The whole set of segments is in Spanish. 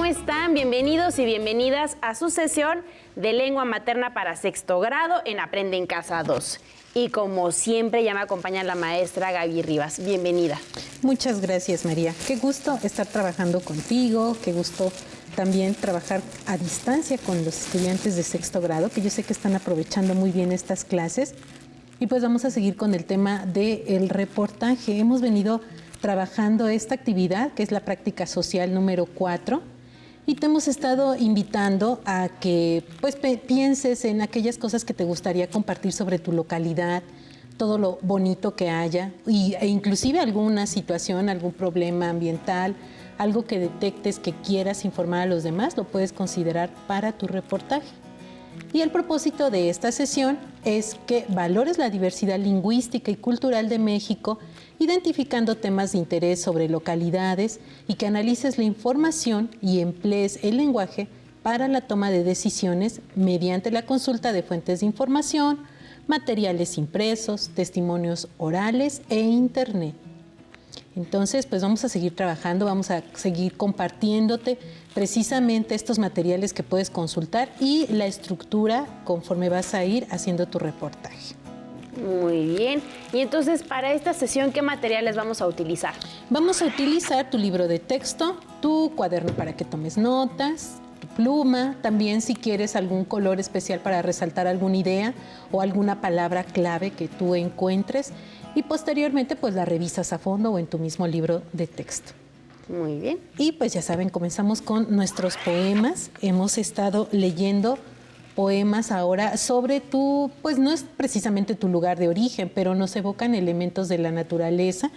¿cómo están? Bienvenidos y bienvenidas a su sesión de lengua materna para sexto grado en Aprende en Casa 2. Y como siempre ya me acompaña la maestra Gaby Rivas. Bienvenida. Muchas gracias, María. Qué gusto estar trabajando contigo, qué gusto también trabajar a distancia con los estudiantes de sexto grado, que yo sé que están aprovechando muy bien estas clases. Y pues vamos a seguir con el tema del reportaje. Hemos venido trabajando esta actividad, que es la práctica social número 4, y te hemos estado invitando a que pues pienses en aquellas cosas que te gustaría compartir sobre tu localidad, todo lo bonito que haya, e inclusive alguna situación, algún problema ambiental, algo que detectes que quieras informar a los demás, lo puedes considerar para tu reportaje. Y el propósito de esta sesión es que valores la diversidad lingüística y cultural de México, identificando temas de interés sobre localidades y que analices la información y emplees el lenguaje para la toma de decisiones mediante la consulta de fuentes de información, materiales impresos, testimonios orales e internet. Entonces, pues vamos a seguir trabajando, vamos a seguir compartiéndote precisamente estos materiales que puedes consultar y la estructura conforme vas a ir haciendo tu reportaje. Muy bien. Y entonces, para esta sesión, ¿qué materiales vamos a utilizar? Vamos a utilizar tu libro de texto, tu cuaderno para que tomes notas, tu pluma, también si quieres algún color especial para resaltar alguna idea o alguna palabra clave que tú encuentres. Y posteriormente pues la revisas a fondo o en tu mismo libro de texto. Muy bien. Y pues ya saben, comenzamos con nuestros poemas. Hemos estado leyendo poemas ahora sobre tu, pues no es precisamente tu lugar de origen, pero nos evocan elementos de la naturaleza.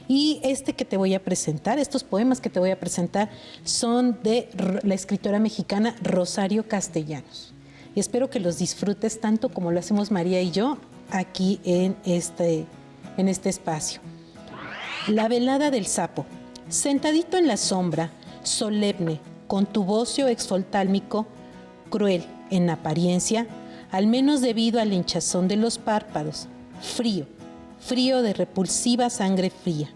Y este que te voy a presentar, estos poemas que te voy a presentar son de la escritora mexicana Rosario Castellanos. Y espero que los disfrutes tanto como lo hacemos María y yo aquí en este espacio. La velada del sapo. Sentadito en la sombra, solemne, con tu bocio exfoltálmico, cruel en apariencia, al menos debido al hinchazón de los párpados, frío, frío de repulsiva sangre fría.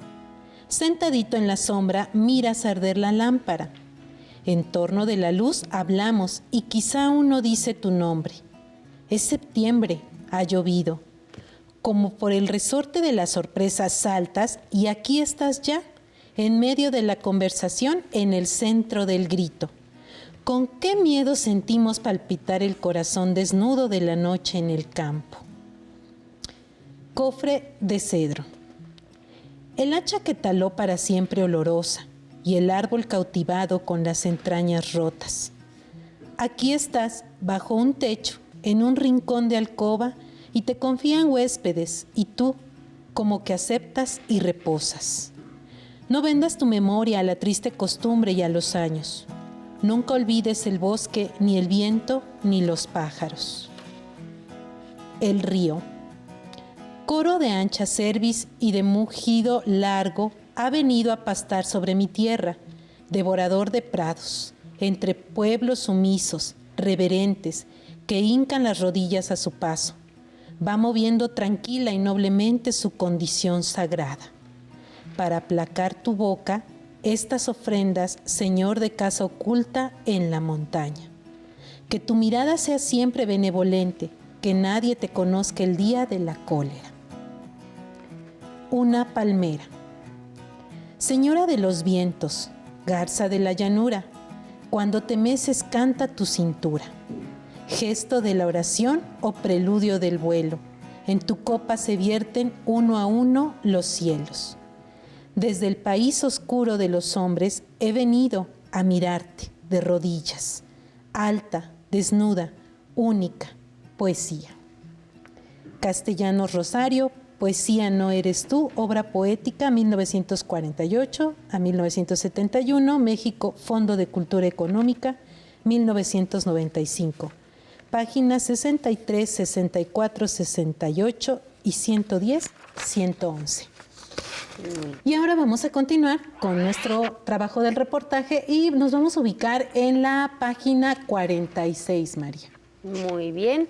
Sentadito en la sombra, miras arder la lámpara. En torno de la luz hablamos y quizá uno dice tu nombre. Es septiembre, ha llovido. Como por el resorte de la sorpresa saltas y aquí estás ya, en medio de la conversación, en el centro del grito. ¿Con qué miedo sentimos palpitar el corazón desnudo de la noche en el campo? Cofre de cedro. El hacha que taló para siempre olorosa y el árbol cautivado con las entrañas rotas. Aquí estás, bajo un techo, en un rincón de alcoba, y te confían huéspedes, y tú, como que aceptas y reposas. No vendas tu memoria a la triste costumbre y a los años. Nunca olvides el bosque, ni el viento, ni los pájaros. El río. Coro de ancha cerviz y de mugido largo ha venido a pastar sobre mi tierra, devorador de prados, entre pueblos sumisos, reverentes, que hincan las rodillas a su paso. Va moviendo tranquila y noblemente su condición sagrada. Para aplacar tu boca, estas ofrendas, Señor de casa oculta en la montaña. Que tu mirada sea siempre benevolente, que nadie te conozca el día de la cólera. Una palmera. Señora de los vientos, garza de la llanura, cuando te meces canta tu cintura. Gesto de la oración o preludio del vuelo. En tu copa se vierten uno a uno los cielos. Desde el país oscuro de los hombres he venido a mirarte de rodillas. Alta, desnuda, única, poesía. Castellanos Rosario, Poesía no eres tú, obra poética 1948 a 1971, México, Fondo de Cultura Económica, 1995. Páginas 63, 64, 68 y 110, 111. Y ahora vamos a continuar con nuestro trabajo del reportaje y nos vamos a ubicar en la página 46, María. Muy bien.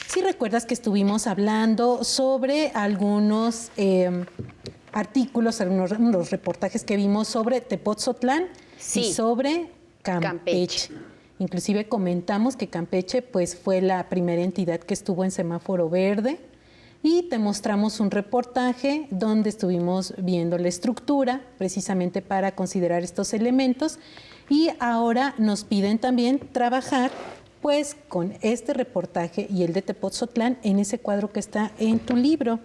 Si recuerdas que estuvimos hablando sobre algunos artículos, algunos reportajes que vimos sobre Tepoztlán Sí. y sobre Campeche. Inclusive comentamos que Campeche pues, fue la primera entidad que estuvo en semáforo verde y te mostramos un reportaje donde estuvimos viendo la estructura precisamente para considerar estos elementos y ahora nos piden también trabajar pues con este reportaje y el de Tepoztlán en ese cuadro que está en tu libro.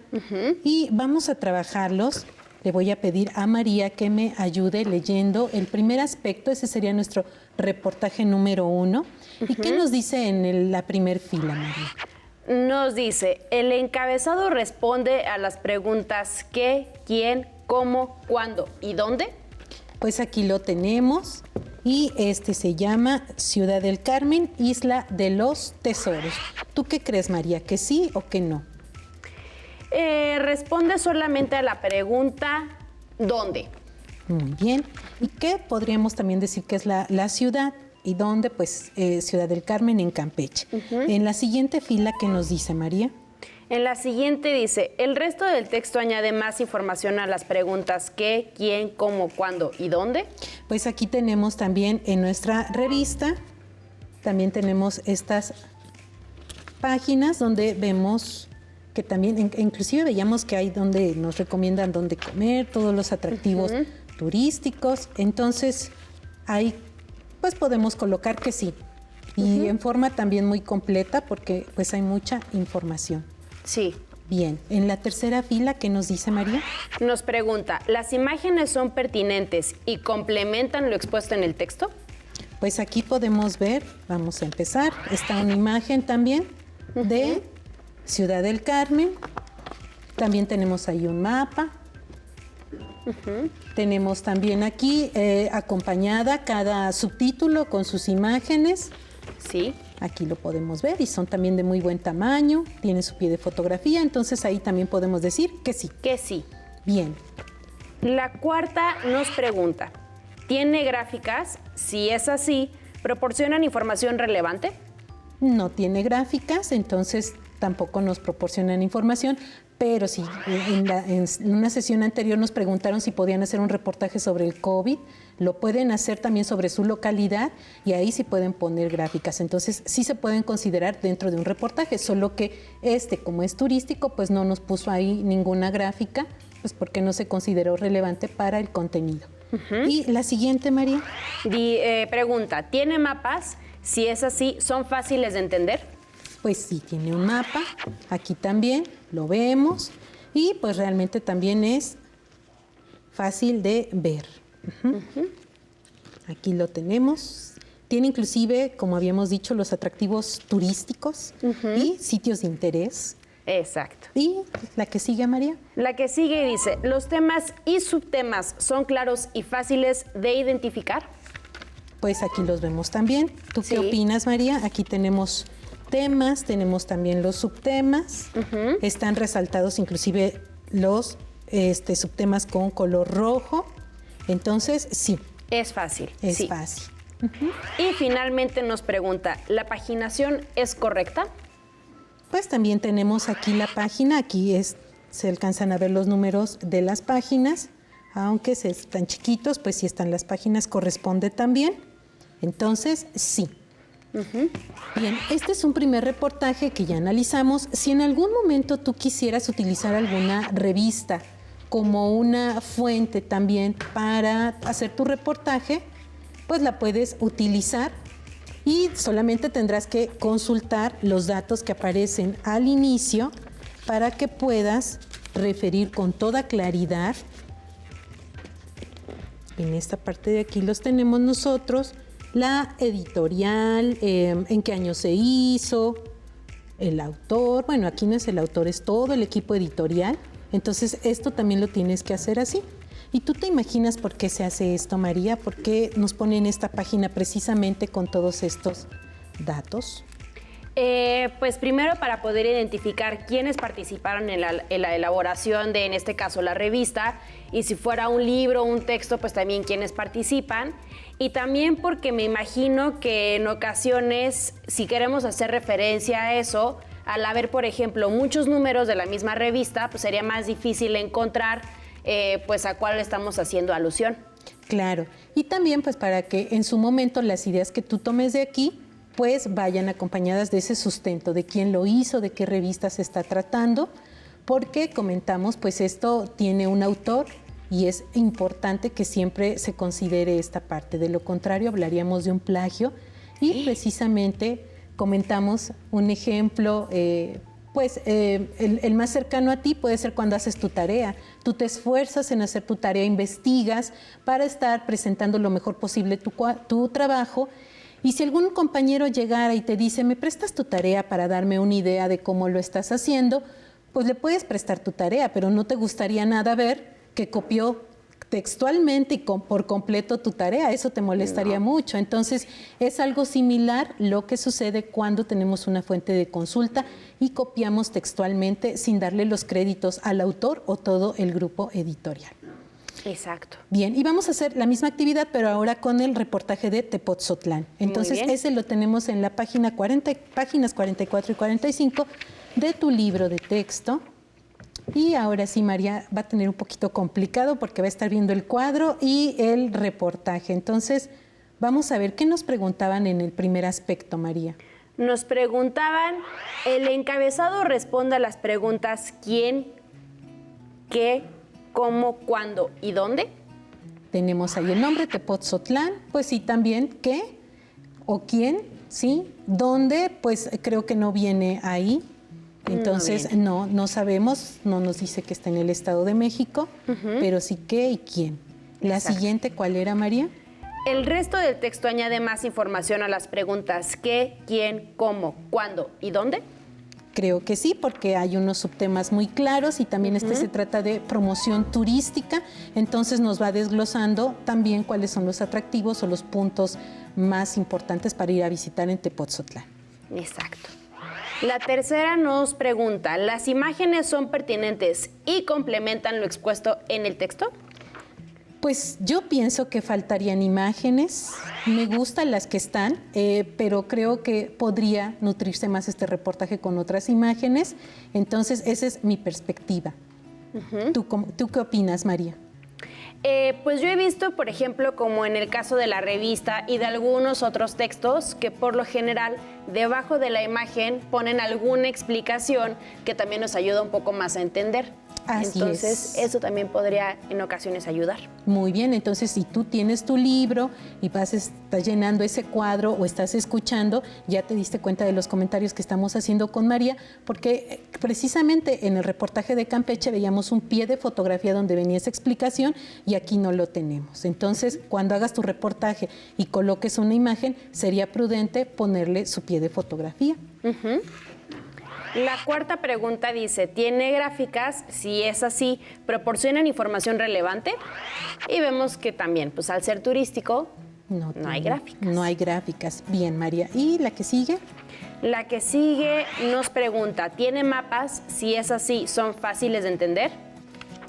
Y vamos a trabajarlos. Le voy a pedir a María que me ayude leyendo el primer aspecto, ese sería nuestro reportaje número 1. ¿Y qué nos dice en la primer fila, María? Nos dice, el encabezado responde a las preguntas qué, quién, cómo, cuándo y dónde. Pues aquí lo tenemos y este se llama Ciudad del Carmen, Isla de los Tesoros. ¿Tú qué crees, María, que sí o que no? Responde solamente a la pregunta ¿dónde? Muy bien. ¿Y qué podríamos también decir que es la ciudad? ¿Y dónde? Pues Ciudad del Carmen en Campeche. En la siguiente fila, ¿qué nos dice, María? En la siguiente dice, el resto del texto añade más información a las preguntas qué, quién, cómo, cuándo y dónde. Pues aquí tenemos también en nuestra revista, también tenemos estas páginas donde vemos que también, inclusive veíamos que hay donde nos recomiendan dónde comer, todos los atractivos turísticos. Entonces, ahí pues podemos colocar que sí. Y en forma también muy completa porque pues hay mucha información. Sí. Bien, en la tercera fila, ¿qué nos dice María? Nos pregunta, ¿las imágenes son pertinentes y complementan lo expuesto en el texto? Pues aquí podemos ver, vamos a empezar, está una imagen también de Ciudad del Carmen. También tenemos ahí un mapa. Tenemos también aquí acompañada cada subtítulo con sus imágenes. Sí. Aquí lo podemos ver y son también de muy buen tamaño, tienen su pie de fotografía, entonces ahí también podemos decir que sí. Que sí. Bien. La cuarta nos pregunta, ¿tiene gráficas? Si es así, ¿proporcionan información relevante? No tiene gráficas, entonces tampoco nos proporcionan información, pero sí, en una sesión anterior nos preguntaron si podían hacer un reportaje sobre el COVID, lo pueden hacer también sobre su localidad y ahí sí pueden poner gráficas, entonces sí se pueden considerar dentro de un reportaje, solo que como es turístico, pues no nos puso ahí ninguna gráfica, pues porque no se consideró relevante para el contenido. Y la siguiente, María. Pregunta, ¿tiene mapas? Si es así, ¿son fáciles de entender? Pues sí, tiene un mapa, aquí también lo vemos y pues realmente también es fácil de ver. Aquí lo tenemos. Tiene inclusive, como habíamos dicho, los atractivos turísticos y sitios de interés. Exacto. ¿Y la que sigue, María? La que sigue dice, ¿los temas y subtemas son claros y fáciles de identificar? Pues aquí los vemos también. ¿Tú qué opinas, María? Aquí tenemos temas, tenemos también los subtemas. Están resaltados inclusive los subtemas con color rojo. Entonces, sí. Es fácil. Es fácil. Y finalmente nos pregunta, ¿la paginación es correcta? Pues también tenemos aquí la página, aquí se alcanzan a ver los números de las páginas, aunque están chiquitos, pues si están las páginas corresponde también. Entonces, sí. Bien, este es un primer reportaje que ya analizamos. Si en algún momento tú quisieras utilizar alguna revista como una fuente también para hacer tu reportaje, pues la puedes utilizar. Y solamente tendrás que consultar los datos que aparecen al inicio para que puedas referir con toda claridad. En esta parte de aquí los tenemos nosotros, la editorial, en qué año se hizo, el autor. Bueno, aquí no es el autor, es todo el equipo editorial. Entonces, esto también lo tienes que hacer así. ¿Y tú te imaginas por qué se hace esto, María? ¿Por qué nos ponen esta página precisamente con todos estos datos? Pues primero para poder identificar quiénes participaron en la elaboración de, en este caso, la revista, y si fuera un libro o un texto, pues también quiénes participan. Y también porque me imagino que en ocasiones, si queremos hacer referencia a eso, al haber, por ejemplo, muchos números de la misma revista, pues sería más difícil encontrar pues a cuál estamos haciendo alusión. Claro, y también pues para que en su momento las ideas que tú tomes de aquí pues vayan acompañadas de ese sustento, de quién lo hizo, de qué revista se está tratando, porque comentamos pues esto tiene un autor y es importante que siempre se considere esta parte, de lo contrario hablaríamos de un plagio y precisamente comentamos un ejemplo. El más cercano a ti puede ser cuando haces tu tarea. Tú te esfuerzas en hacer tu tarea, investigas para estar presentando lo mejor posible tu trabajo. Y si algún compañero llegara y te dice, ¿me prestas tu tarea para darme una idea de cómo lo estás haciendo? Pues le puedes prestar tu tarea, pero no te gustaría nada ver que copió textualmente y por completo tu tarea, eso te molestaría mucho. Entonces, es algo similar lo que sucede cuando tenemos una fuente de consulta y copiamos textualmente sin darle los créditos al autor o todo el grupo editorial. Exacto. Bien, y vamos a hacer la misma actividad, pero ahora con el reportaje de Tepoztlán. Entonces, ese lo tenemos en la páginas 44 y 45 de tu libro de texto. Y ahora sí, María, va a tener un poquito complicado porque va a estar viendo el cuadro y el reportaje. Entonces, vamos a ver qué nos preguntaban en el primer aspecto, María. Nos preguntaban, el encabezado responde a las preguntas ¿quién?, ¿qué?, ¿cómo?, ¿cuándo? ¿Y dónde? Tenemos ahí el nombre, Tepoztlán, pues sí, también ¿qué? ¿O quién? ¿Sí? ¿Dónde? Pues creo que no viene ahí. Entonces, no sabemos, no nos dice que está en el Estado de México, pero sí qué y quién. La siguiente, ¿cuál era, María? El resto del texto añade más información a las preguntas ¿qué?, ¿quién?, ¿cómo?, ¿cuándo? ¿Y dónde? Creo que sí, porque hay unos subtemas muy claros y también se trata de promoción turística, entonces nos va desglosando también cuáles son los atractivos o los puntos más importantes para ir a visitar en Tepoztlán. Exacto. La tercera nos pregunta, ¿las imágenes son pertinentes y complementan lo expuesto en el texto? Pues yo pienso que faltarían imágenes, me gustan las que están, pero creo que podría nutrirse más este reportaje con otras imágenes, entonces esa es mi perspectiva. ¿Tú qué opinas, María? Pues yo he visto, por ejemplo, como en el caso de la revista y de algunos otros textos, que por lo general debajo de la imagen ponen alguna explicación que también nos ayuda un poco más a entender. Entonces, eso también podría en ocasiones ayudar. Muy bien, entonces si tú tienes tu libro y estás llenando ese cuadro o estás escuchando, ya te diste cuenta de los comentarios que estamos haciendo con María, porque precisamente en el reportaje de Campeche veíamos un pie de fotografía donde venía esa explicación y aquí no lo tenemos. Entonces, cuando hagas tu reportaje y coloques una imagen, sería prudente ponerle su pie de fotografía. La cuarta pregunta dice, ¿tiene gráficas? Si es así, ¿proporcionan información relevante? Y vemos que también, pues al ser turístico, no hay gráficas. No hay gráficas. Bien, María. ¿Y la que sigue? La que sigue nos pregunta, ¿tiene mapas? Si es así, ¿son fáciles de entender?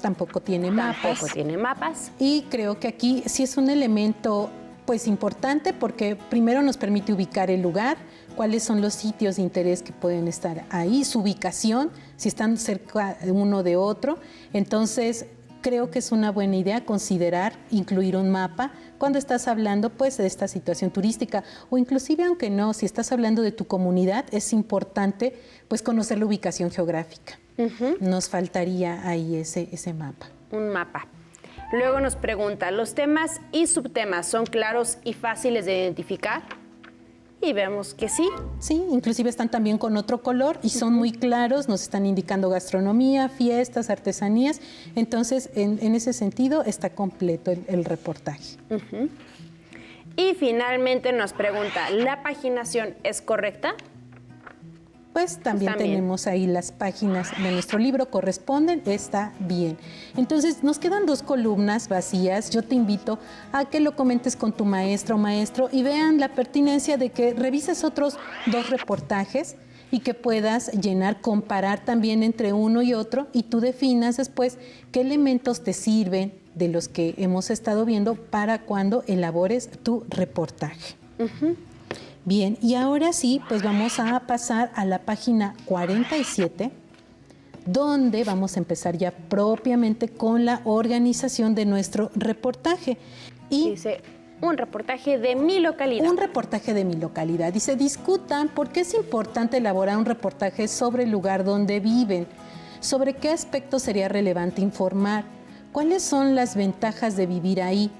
Tampoco tiene mapas. Tampoco tiene mapas. Y creo que aquí sí es un elemento pues importante porque primero nos permite ubicar el lugar, cuáles son los sitios de interés que pueden estar ahí, su ubicación, si están cerca uno de otro. Entonces, creo que es una buena idea considerar incluir un mapa cuando estás hablando pues de esta situación turística o inclusive aunque no, si estás hablando de tu comunidad, es importante pues conocer la ubicación geográfica. Nos faltaría ahí ese mapa. Un mapa. Luego nos pregunta, ¿los temas y subtemas son claros y fáciles de identificar? Y vemos que sí. Sí, inclusive están también con otro color y son muy claros, nos están indicando gastronomía, fiestas, artesanías. Entonces, en ese sentido, está completo el reportaje. Y finalmente nos pregunta, ¿la paginación es correcta? Pues también tenemos ahí las páginas de nuestro libro, corresponden, está bien. Entonces, nos quedan 2 columnas vacías. Yo te invito a que lo comentes con tu maestra o maestro y vean la pertinencia de que revises otros 2 reportajes y que puedas llenar, comparar también entre uno y otro y tú definas después qué elementos te sirven de los que hemos estado viendo para cuando elabores tu reportaje. Bien, y ahora sí, pues vamos a pasar a la página 47, donde vamos a empezar ya propiamente con la organización de nuestro reportaje. Y dice, un reportaje de mi localidad. un reportaje de mi localidad. Dice, discutan por qué es importante elaborar un reportaje sobre el lugar donde viven, sobre qué aspectos sería relevante informar, cuáles son las ventajas de vivir ahí,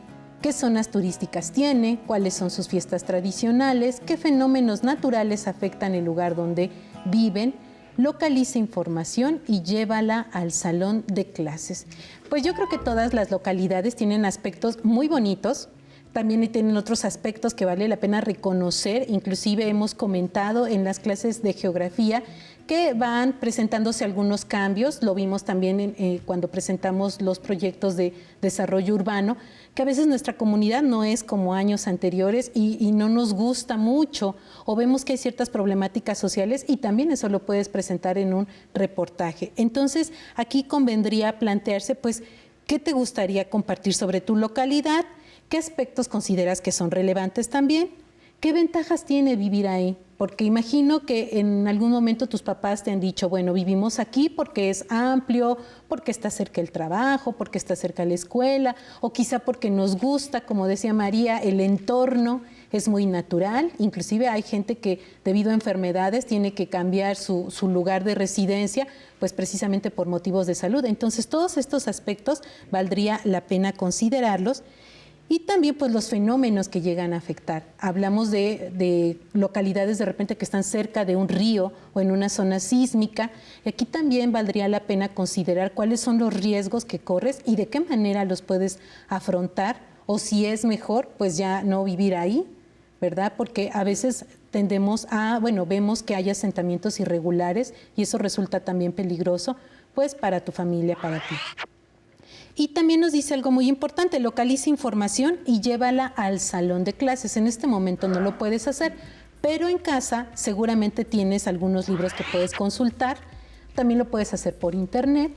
qué zonas turísticas tiene, cuáles son sus fiestas tradicionales, qué fenómenos naturales afectan el lugar donde viven. Localiza información y llévala al salón de clases. Pues yo creo que todas las localidades tienen aspectos muy bonitos, también tienen otros aspectos que vale la pena reconocer. Inclusive hemos comentado en las clases de geografía que van presentándose algunos cambios. Lo vimos también cuando presentamos los proyectos de desarrollo urbano, que a veces nuestra comunidad no es como años anteriores y no nos gusta mucho, o vemos que hay ciertas problemáticas sociales y también eso lo puedes presentar en un reportaje. Entonces, aquí convendría plantearse, pues, ¿qué te gustaría compartir sobre tu localidad? ¿Qué aspectos consideras que son relevantes también? ¿Qué ventajas tiene vivir ahí? Porque imagino que en algún momento tus papás te han dicho, bueno, vivimos aquí porque es amplio, porque está cerca el trabajo, porque está cerca la escuela, o quizá porque nos gusta, como decía María, el entorno es muy natural. Inclusive hay gente que debido a enfermedades tiene que cambiar su lugar de residencia, pues precisamente por motivos de salud. Entonces todos estos aspectos valdría la pena considerarlos. Y también pues los fenómenos que llegan a afectar. Hablamos de localidades de repente que están cerca de un río o en una zona sísmica. Y aquí también valdría la pena considerar cuáles son los riesgos que corres y de qué manera los puedes afrontar, o si es mejor pues ya no vivir ahí, ¿verdad? Porque a veces tendemos a, vemos que hay asentamientos irregulares y eso resulta también peligroso pues para tu familia, para ti. Y también nos dice algo muy importante, localiza información y llévala al salón de clases. En este momento no lo puedes hacer, pero en casa seguramente tienes algunos libros que puedes consultar. También lo puedes hacer por internet.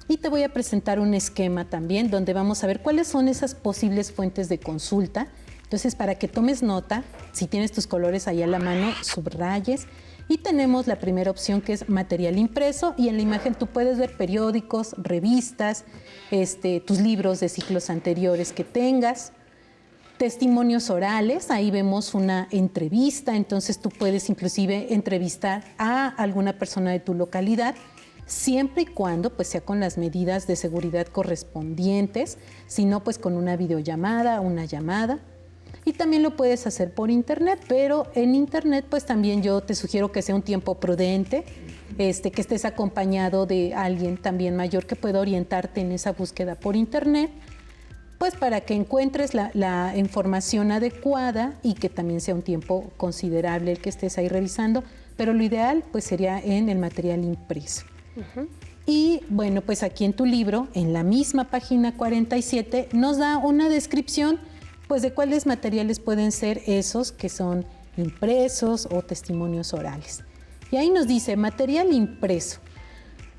Y te voy a presentar un esquema también donde vamos a ver cuáles son esas posibles fuentes de consulta. Entonces, para que tomes nota, si tienes tus colores ahí a la mano, subrayes. Y tenemos la primera opción, que es material impreso, y en la imagen tú puedes ver periódicos, revistas, tus libros de ciclos anteriores que tengas, testimonios orales. Ahí vemos una entrevista, entonces tú puedes inclusive entrevistar a alguna persona de tu localidad, siempre y cuando pues sea con las medidas de seguridad correspondientes, si no pues con una videollamada, una llamada. Y también lo puedes hacer por internet, pero en internet pues también yo te sugiero que sea un tiempo prudente, que estés acompañado de alguien también mayor que pueda orientarte en esa búsqueda por internet, pues para que encuentres la información adecuada y que también sea un tiempo considerable el que estés ahí revisando, pero lo ideal pues sería en el material impreso. Uh-huh. Y bueno, pues aquí en tu libro, en la misma página 47, nos da una descripción pues de cuáles materiales pueden ser esos que son impresos o testimonios orales. Y ahí nos dice material impreso.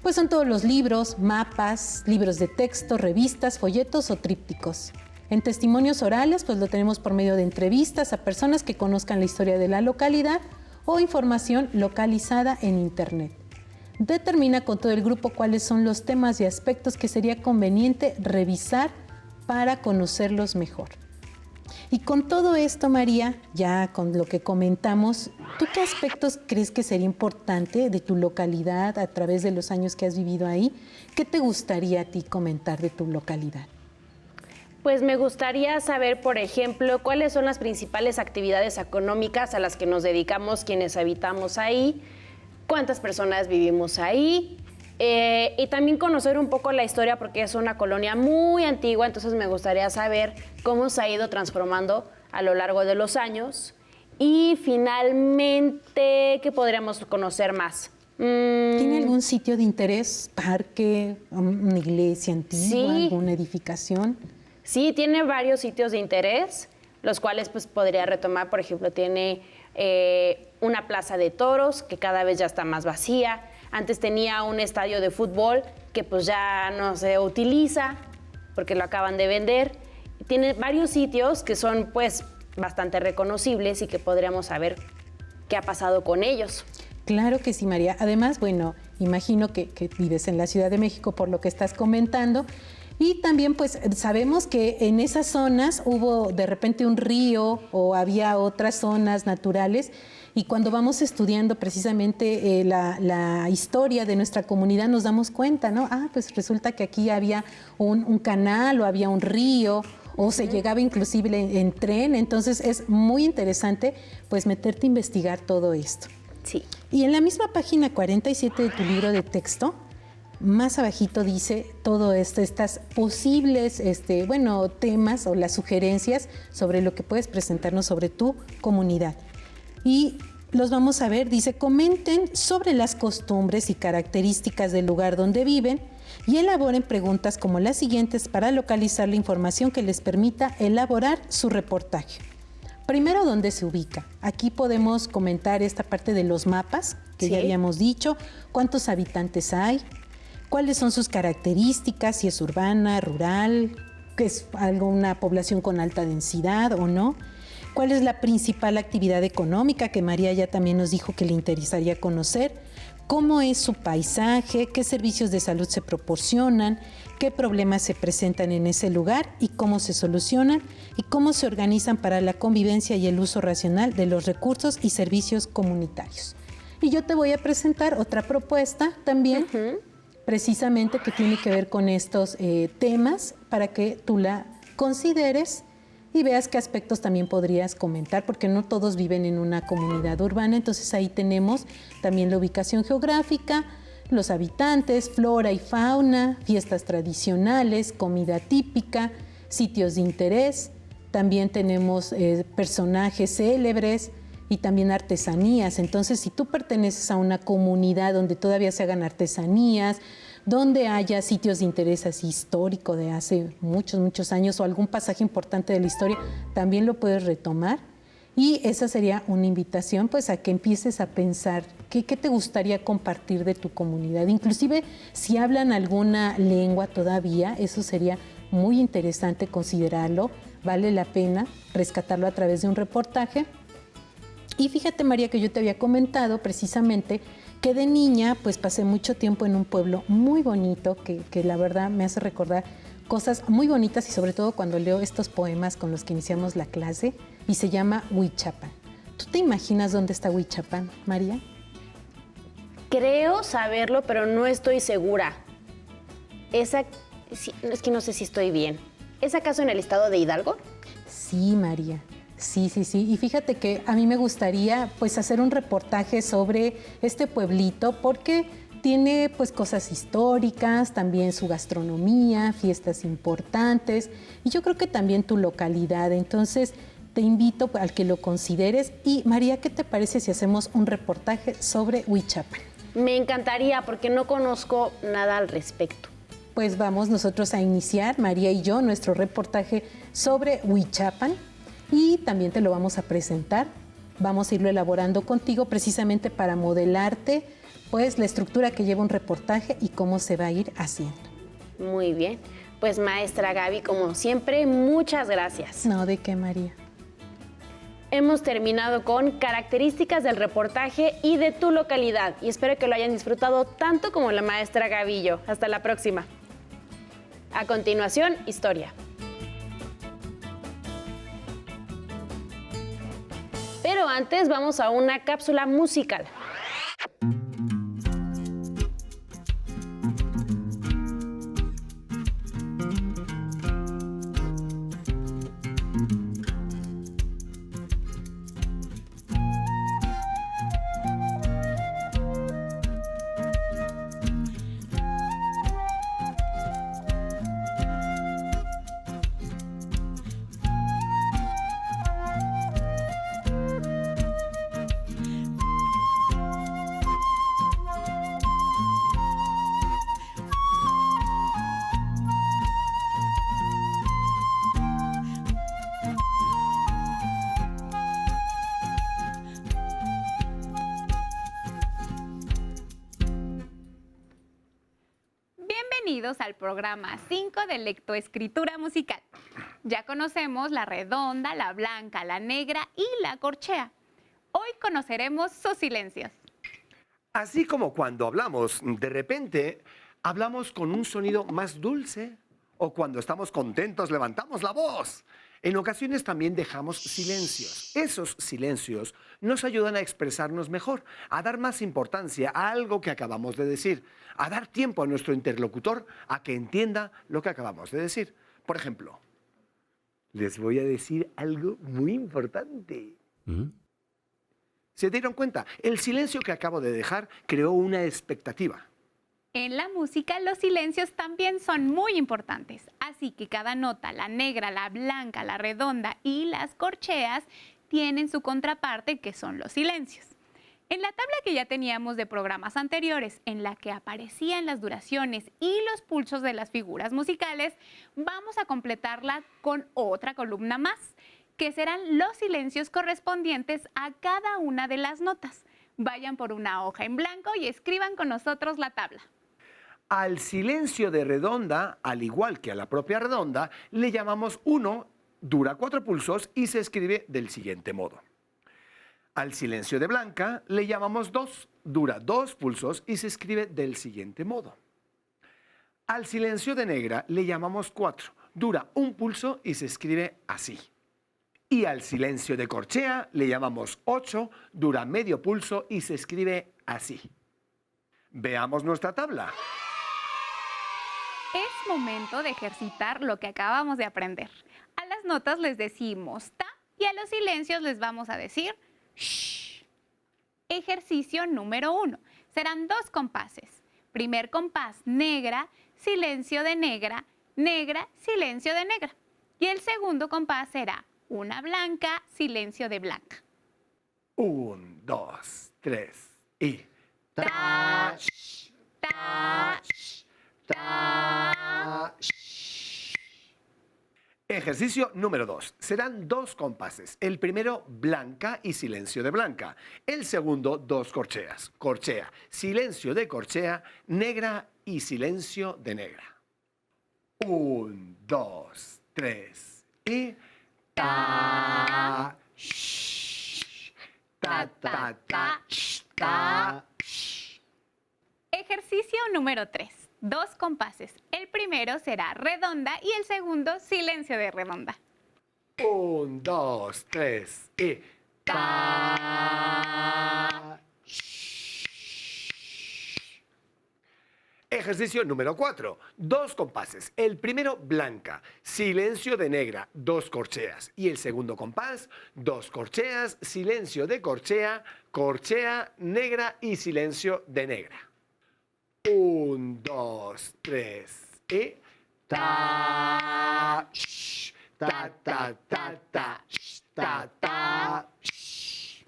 Pues son todos los libros, mapas, libros de texto, revistas, folletos o trípticos. En testimonios orales pues lo tenemos por medio de entrevistas a personas que conozcan la historia de la localidad o información localizada en internet. Determina con todo el grupo cuáles son los temas y aspectos que sería conveniente revisar para conocerlos mejor. Y con todo esto, María, ya con lo que comentamos, ¿tú qué aspectos crees que sería importante de tu localidad a través de los años que has vivido ahí? ¿Qué te gustaría a ti comentar de tu localidad? Pues me gustaría saber, por ejemplo, cuáles son las principales actividades económicas a las que nos dedicamos quienes habitamos ahí, cuántas personas vivimos ahí, y también conocer un poco la historia porque es una colonia muy antigua, entonces me gustaría saber cómo se ha ido transformando a lo largo de los años. Y finalmente, ¿qué podríamos conocer más? ¿Tiene algún sitio de interés? ¿Parque? ¿Una iglesia antigua? Sí. ¿Alguna edificación? Sí, tiene varios sitios de interés, los cuales pues podría retomar. Por ejemplo, tiene una plaza de toros que cada vez ya está más vacía. Antes tenía un estadio de fútbol que pues ya no se utiliza porque lo acaban de vender. Tiene varios sitios que son pues bastante reconocibles y que podríamos saber qué ha pasado con ellos. Claro que sí, María. Además, bueno, imagino que vives en la Ciudad de México por lo que estás comentando. Y también pues sabemos que en esas zonas hubo de repente un río o había otras zonas naturales y cuando vamos estudiando precisamente la historia de nuestra comunidad nos damos cuenta, ¿no? Pues resulta que aquí había un canal o había un río o se llegaba inclusive en tren, entonces es muy interesante pues meterte a investigar todo esto. Sí. Y en la misma página 47 de tu libro de texto, más abajito dice todo esto, estas posibles temas o las sugerencias sobre lo que puedes presentarnos sobre tu comunidad. Y los vamos a ver, dice, comenten sobre las costumbres y características del lugar donde viven y elaboren preguntas como las siguientes para localizar la información que les permita elaborar su reportaje. Primero, ¿dónde se ubica? Aquí podemos comentar esta parte de los mapas, que ya habíamos dicho, cuántos habitantes hay, cuáles son sus características, si es urbana, rural, que es alguna población con alta densidad o no, cuál es la principal actividad económica, que María ya también nos dijo que le interesaría conocer, cómo es su paisaje, qué servicios de salud se proporcionan, qué problemas se presentan en ese lugar y cómo se solucionan y cómo se organizan para la convivencia y el uso racional de los recursos y servicios comunitarios. Y yo te voy a presentar otra propuesta también, precisamente que tiene que ver con estos temas para que tú la consideres y veas qué aspectos también podrías comentar, porque no todos viven en una comunidad urbana, entonces ahí tenemos también la ubicación geográfica, los habitantes, flora y fauna, fiestas tradicionales, comida típica, sitios de interés, también tenemos personajes célebres y también artesanías. Entonces, si tú perteneces a una comunidad donde todavía se hagan artesanías, donde haya sitios de interés así histórico de hace muchos, muchos años o algún pasaje importante de la historia, también lo puedes retomar. Y esa sería una invitación pues a que empieces a pensar qué te gustaría compartir de tu comunidad. Inclusive si hablan alguna lengua todavía, eso sería muy interesante considerarlo, vale la pena rescatarlo a través de un reportaje. Y fíjate, María, que yo te había comentado precisamente que de niña pues pasé mucho tiempo en un pueblo muy bonito que la verdad me hace recordar cosas muy bonitas y sobre todo cuando leo estos poemas con los que iniciamos la clase y se llama Huichapan. ¿Tú te imaginas dónde está Huichapan, María? Creo saberlo, pero no estoy segura. Es que no sé si estoy bien. ¿Es acaso en el estado de Hidalgo? Sí, María. Sí. Y fíjate que a mí me gustaría pues hacer un reportaje sobre este pueblito porque tiene pues cosas históricas, también su gastronomía, fiestas importantes y yo creo que también tu localidad. Entonces te invito al que lo consideres. Y María, ¿qué te parece si hacemos un reportaje sobre Huichapan? Me encantaría porque no conozco nada al respecto. Pues vamos nosotros a iniciar, María y yo, nuestro reportaje sobre Huichapan. Y también te lo vamos a presentar, vamos a irlo elaborando contigo precisamente para modelarte pues la estructura que lleva un reportaje y cómo se va a ir haciendo. Muy bien, pues maestra Gaby, como siempre, muchas gracias. No, ¿de qué, María? Hemos terminado con características del reportaje y de tu localidad y espero que lo hayan disfrutado tanto como la maestra Gaby y yo. Hasta la próxima. A continuación, historia. Pero antes vamos a una cápsula musical. Bienvenidos al programa 5 de lectoescritura musical. Ya conocemos la redonda, la blanca, la negra y la corchea. Hoy conoceremos sus silencios. Así como cuando hablamos, de repente hablamos con un sonido más dulce O cuando estamos contentos levantamos la voz. En ocasiones también dejamos silencios. Esos silencios nos ayudan a expresarnos mejor, a dar más importancia a algo que acabamos de decir, a dar tiempo a nuestro interlocutor a que entienda lo que acabamos de decir. Por ejemplo, les voy a decir algo muy importante. ¿Se dieron cuenta? El silencio que acabo de dejar creó una expectativa. En la música, los silencios también son muy importantes, así que cada nota, la negra, la blanca, la redonda y las corcheas, tienen su contraparte, que son los silencios. En la tabla que ya teníamos de programas anteriores, en la que aparecían las duraciones y los pulsos de las figuras musicales, vamos a completarla con otra columna más, que serán los silencios correspondientes a cada una de las notas. Vayan por una hoja en blanco y escriban con nosotros la tabla. Al silencio de redonda, al igual que a la propia redonda, le llamamos 1, dura 4 pulsos y se escribe del siguiente modo. Al silencio de blanca le llamamos 2, dura 2 pulsos y se escribe del siguiente modo. Al silencio de negra le llamamos 4, dura 1 pulso y se escribe así. Y al silencio de corchea le llamamos 8, dura medio pulso y se escribe así. Veamos nuestra tabla. Es momento de ejercitar lo que acabamos de aprender. A las notas les decimos ta y a los silencios les vamos a decir shh. Ejercicio número 1. Serán 2 compases. Primer compás, negra, silencio de negra, negra, silencio de negra. Y el segundo compás será una blanca, silencio de blanca. 1, 2, 3 y... Ta, sh, ta, sh, ta, sh. Ejercicio número 2. Serán 2 compases. El primero, blanca y silencio de blanca. El segundo, 2 corcheas. Corchea, silencio de corchea, negra y silencio de negra. 1, 2, 3 y... Ta, sh, ta, ta, ta, sh, ta, sh. Ejercicio número 3. 2 compases. El primero será redonda y el segundo silencio de redonda. 1, 2, 3 y... Ta, sh. Ejercicio número 4. 2 compases. El primero, blanca, silencio de negra, 2 corcheas. Y el segundo compás, 2 corcheas, silencio de corchea, corchea, negra y silencio de negra. 1, 2, 3 y... Ta, sh, ta, ta, ta, ta, sh, ta, ta, sh.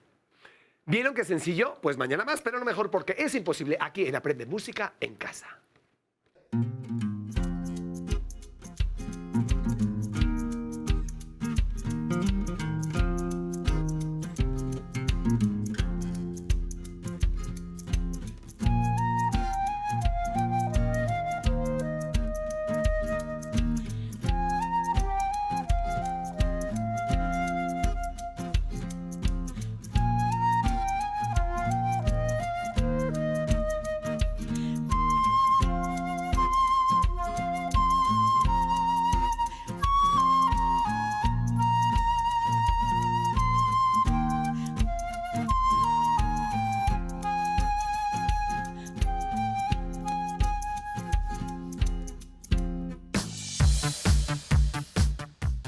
¿Vieron qué sencillo? Pues mañana más, pero no mejor porque es imposible aquí en Aprende Música en Casa.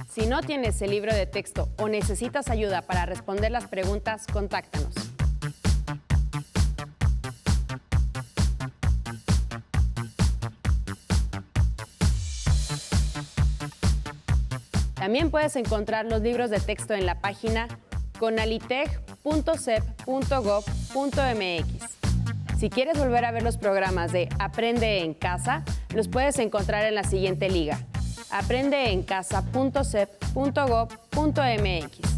Si no tienes el libro de texto o necesitas ayuda para responder las preguntas, contáctanos. También puedes encontrar los libros de texto en la página conalitech.cep.gov.mx. Si quieres volver a ver los programas de Aprende en Casa, los puedes encontrar en la siguiente liga: aprendeencasa.cep.gov.mx.